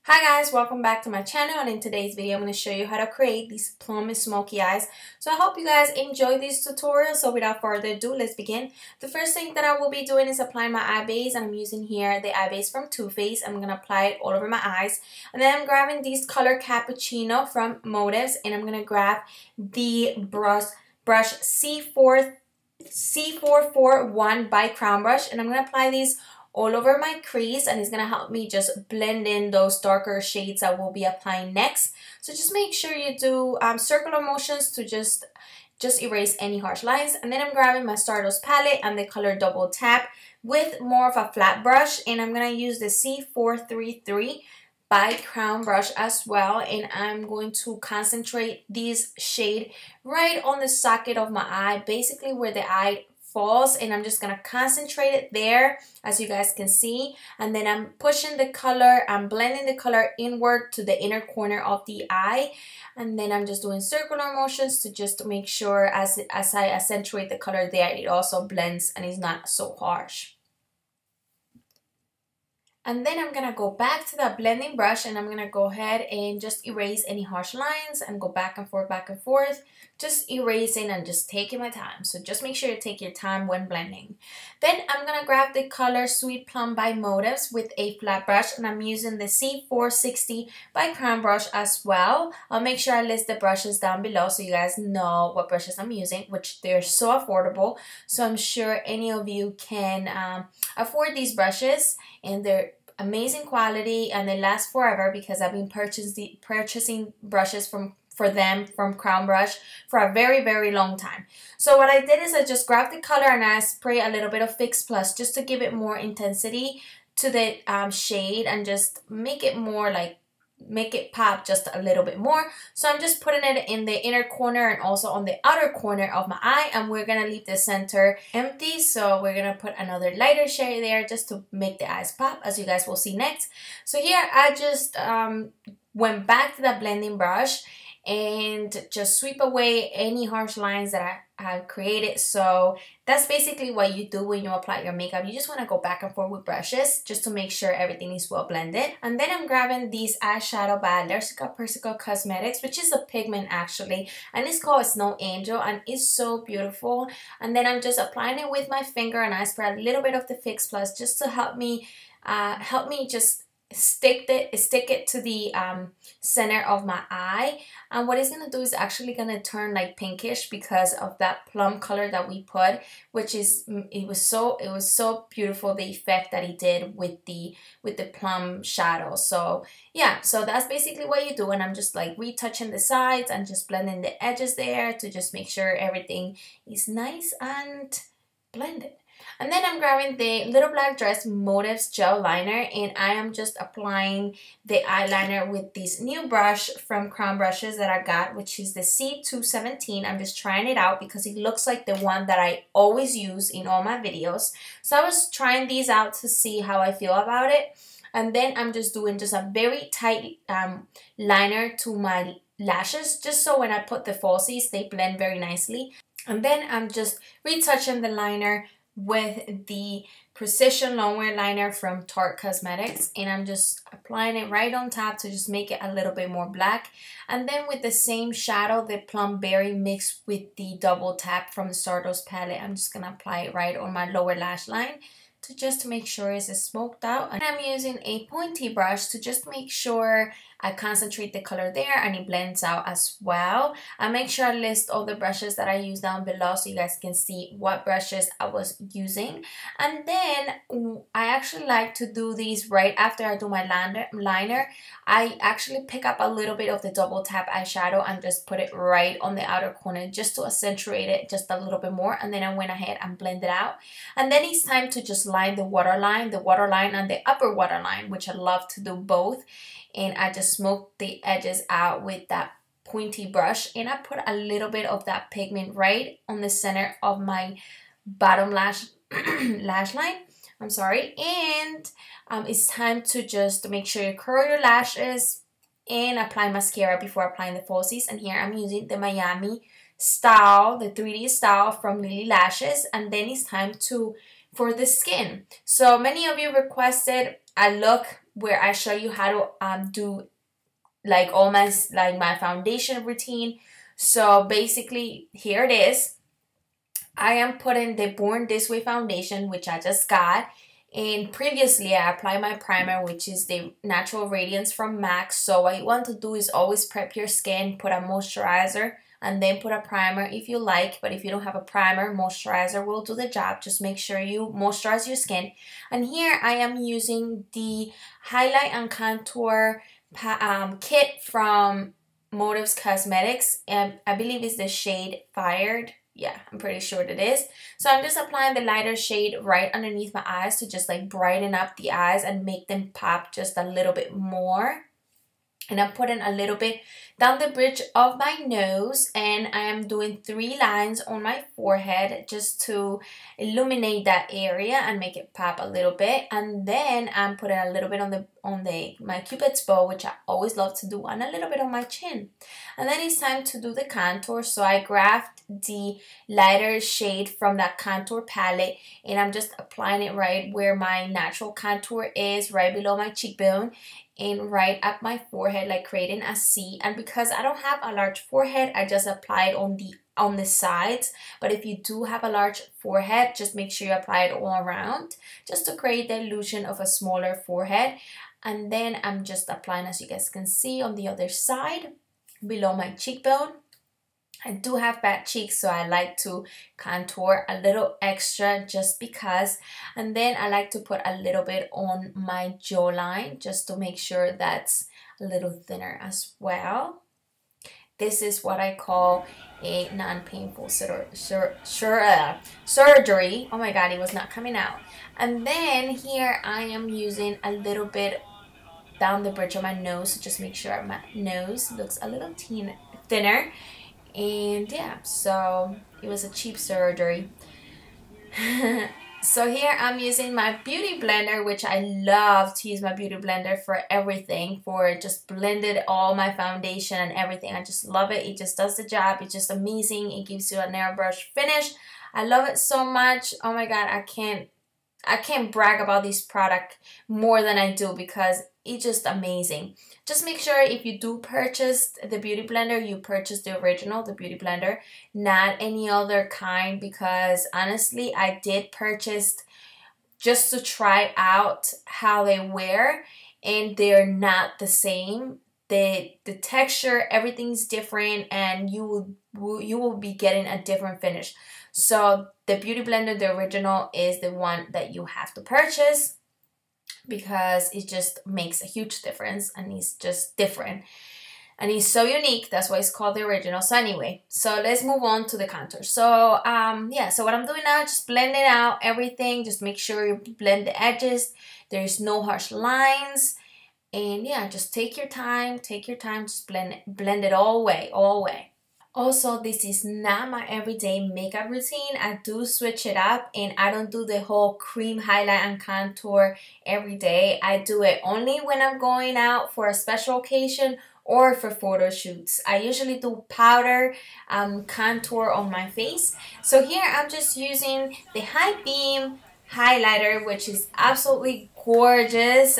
Hi guys, welcome back to my channel, and in today's video I'm going to show you how to create these plum smoky eyes. So I hope you guys enjoy this tutorial. So without further ado, let's begin. The first thing that I will be doing is applying my eye base, and I'm using here the eye base from Too Faced. I'm going to apply it all over my eyes, and then I'm grabbing this color Cappuccino from Motives, and I'm going to grab the brush C441 by Crownbrush, and I'm going to apply these all over my crease, and it's going to help me just blend in those darker shades I will be applying next. So just make sure you do circular motions to just erase any harsh lines. And then I'm grabbing my Stardust Palette and the color Double Tap with more of a flat brush, and I'm going to use the C433 by Crownbrush as well, and I'm going to concentrate this shade right on the socket of my eye, basically where the eye falls, and I'm just gonna concentrate it there, as you guys can see. And then I'm pushing the color, I'm blending the color inward to the inner corner of the eye, and then I'm just doing circular motions to just make sure as I accentuate the color there, it also blends and is not so harsh. And then I'm going to go back to the blending brush, and I'm going to go ahead and just erase any harsh lines and go back and forth, just erasing and just taking my time. So just make sure you take your time when blending. Then I'm going to grab the color Sweet Plum by Motives with a flat brush, and I'm using the C460 by Crownbrush as well. I'll make sure I list the brushes down below so you guys know what brushes I'm using, which they're so affordable. So I'm sure any of you can afford these brushes, and they're amazing quality and they last forever because I've been purchasing brushes for them from Crownbrush for a very long time. So what I did is I just grabbed the color and I spray a little bit of Fix Plus just to give it more intensity to the shade and just make it more like make it pop just a little bit more. So I'm just putting it in the inner corner and also on the outer corner of my eye, and we're gonna leave the center empty. So we're gonna put another lighter shade there just to make the eyes pop, as you guys will see next. So here I just went back to the blending brush and just sweep away any harsh lines that I have created. So that's basically what you do when you apply your makeup. You just want to go back and forth with brushes just to make sure everything is well blended. And then I'm grabbing this eyeshadow by Persico Cosmetics, which is a pigment actually, and it's called Snow Angel, and it's so beautiful. And then I'm just applying it with my finger, and I spray a little bit of the Fix Plus just to help me just stick it to the center of my eye. And what it's gonna do is actually gonna turn like pinkish because of that plum color that we put, which is it was so beautiful, the effect that it did with the plum shadow. So yeah, so that's basically what you do, and I'm just like retouching the sides and just blending the edges there to just make sure everything is nice and blended. And then I'm grabbing the Little Black Dress Motives Gel Liner, and I am just applying the eyeliner with this new brush from Crownbrushes that I got, which is the C217. I'm just trying it out because it looks like the one that I always use in all my videos. So I was trying these out to see how I feel about it. And then I'm just doing just a very tight liner to my lashes, just so when I put the falsies, they blend very nicely. And then I'm just retouching the liner with the Precision Longwear Liner from Tarte Cosmetics, and I'm just applying it right on top to just make it a little bit more black. And then with the same shadow, the Plum Berry mixed with the Double Tap from the Stardust Palette, I'm just gonna apply it right on my lower lash line to make sure it's smoked out. And I'm using a pointy brush to just make sure I concentrate the color there and it blends out as well. I make sure I list all the brushes that I use down below so you guys can see what brushes I was using. And then I actually like to do these right after I do my liner. I actually pick up a little bit of the Double Tap eyeshadow and just put it right on the outer corner just to accentuate it just a little bit more. And then I went ahead and blended out. And then it's time to just line the waterline and the upper waterline, which I love to do both. And I just smoked the edges out with that pointy brush, and I put a little bit of that pigment right on the center of my bottom lash line. I'm sorry. And it's time to just make sure you curl your lashes and apply mascara before applying the falsies. And here I'm using the Miami style, the 3D style from Lily Lashes. And then it's time for the skin. So many of you requested a look where I show you how to do like all my my foundation routine. So basically here it is. I am putting the Born This Way foundation, which I just got. And previously I applied my primer, which is the Natural Radiance from MAC. So what you want to do is always prep your skin, put a moisturizer, and then put a primer if you like. But if you don't have a primer, moisturizer will do the job. Just make sure you moisturize your skin. And here I am using the Highlight and Contour kit from Motives Cosmetics. And I believe it's the shade Fired. Yeah, I'm pretty sure it is. So I'm just applying the lighter shade right underneath my eyes to just like brighten up the eyes and make them pop just a little bit more. And I'm putting a little bit down the bridge of my nose, and I am doing 3 lines on my forehead just to illuminate that area and make it pop a little bit. And then I'm putting a little bit on my Cupid's bow, which I always love to do, and a little bit on my chin. And then it's time to do the contour. So I grabbed the lighter shade from that contour palette, and I'm just applying it right where my natural contour is, right below my cheekbone and right up my forehead, like creating a C. And because I don't have a large forehead, I just apply it on the sides. But if you do have a large forehead, just make sure you apply it all around just to create the illusion of a smaller forehead. And then I'm just applying, as you guys can see, on the other side below my cheekbone. I do have fat cheeks, so I like to contour a little extra just because. And then I like to put a little bit on my jawline just to make sure that's a little thinner as well. This is what I call a non-painful surgery. Oh my god, it was not coming out. And then here I am using a little bit down the bridge of my nose. So just make sure my nose looks a little thinner. And yeah, so it was a cheap surgery. So here I'm using my beauty blender, which I love to use my beauty blender for everything, for just blended all my foundation and everything. I just love it. It just does the job. It's just amazing. It gives you an airbrush finish. I love it so much. Oh my god, I can't brag about this product more than I do because it's just amazing. Just make sure if you do purchase the beauty blender, you purchase the original, the beauty blender, not any other kind, because honestly, I did purchase just to try out how they wear, and they're not the same. The texture, everything's different, and you will be getting a different finish. So the beauty blender, the original, is the one that you have to purchase because it just makes a huge difference, and it's just different and it's so unique. That's why it's called the original. So anyway, so let's move on to the contour. So yeah, so what I'm doing now, just blending out everything. Just make sure you blend the edges. There's no harsh lines. And yeah, just take your time, just blend it all way. Also, this is not my everyday makeup routine. I do switch it up, and I don't do the whole cream highlight and contour every day. I do it only when I'm going out for a special occasion or for photo shoots. I usually do powder contour on my face. So here I'm just using the High Beam highlighter, which is absolutely gorgeous.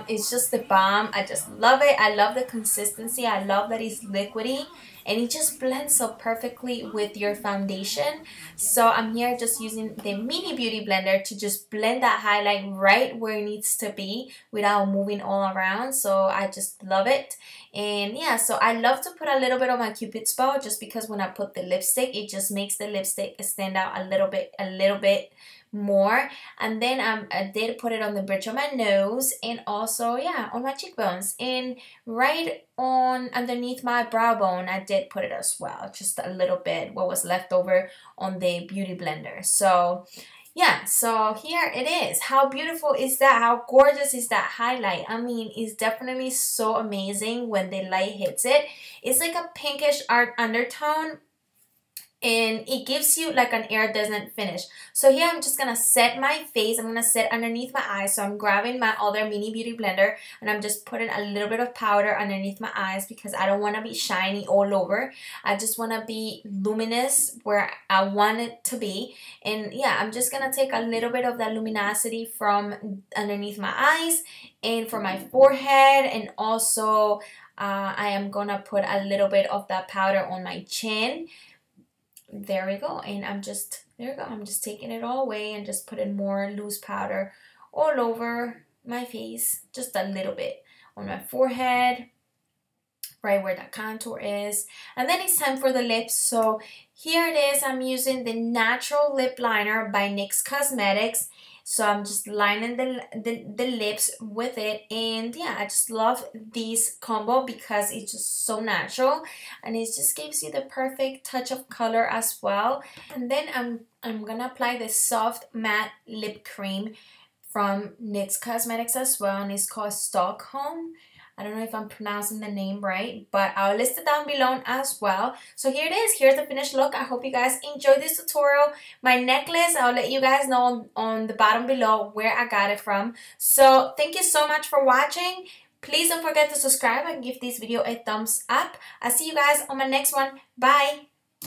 It's just the bomb. I just love it. I love the consistency. I love that it's liquidy, and it just blends so perfectly with your foundation. So I'm here just using the mini beauty blender to just blend that highlight right where it needs to be without moving all around. So I just love it. And yeah, so I love to put a little bit on my Cupid's bow, just because when I put the lipstick, it just makes the lipstick stand out a little bit more. And then I did put it on the bridge of my nose, and also yeah, on my cheekbones, and right on underneath my brow bone I did put it as well, just a little bit, what was left over on the beauty blender. So yeah, so here it is. How beautiful is that? How gorgeous is that highlight? I mean, it's definitely so amazing when the light hits it. It's like a pinkish art undertone, and it gives you like an iridescent finish. So here I'm just gonna set my face. I'm gonna set underneath my eyes. So I'm grabbing my other mini beauty blender and I'm just putting a little bit of powder underneath my eyes because I don't want to be shiny all over. I just want to be luminous where I want it to be. And yeah, I'm just gonna take a little bit of that luminosity from underneath my eyes and for my forehead, and also I am gonna put a little bit of that powder on my chin. There we go. And there we go. I'm just taking it all away and just putting more loose powder all over my face. Just a little bit on my forehead, right where that contour is. And then it's time for the lips. So here it is. I'm using the Natural Lip Liner by NYX Cosmetics. So I'm just lining the lips with it, and yeah, I just love this combo because it's just so natural and it just gives you the perfect touch of color as well. And then I'm gonna apply this soft matte lip cream from NYX Cosmetics as well, and it's called Stockholm. I don't know if I'm pronouncing the name right, but I'll list it down below as well. So here it is. Here's the finished look. I hope you guys enjoyed this tutorial. My necklace, I'll let you guys know on the bottom below where I got it from. So thank you so much for watching. Please don't forget to subscribe and give this video a thumbs up. I'll see you guys on my next one. Bye!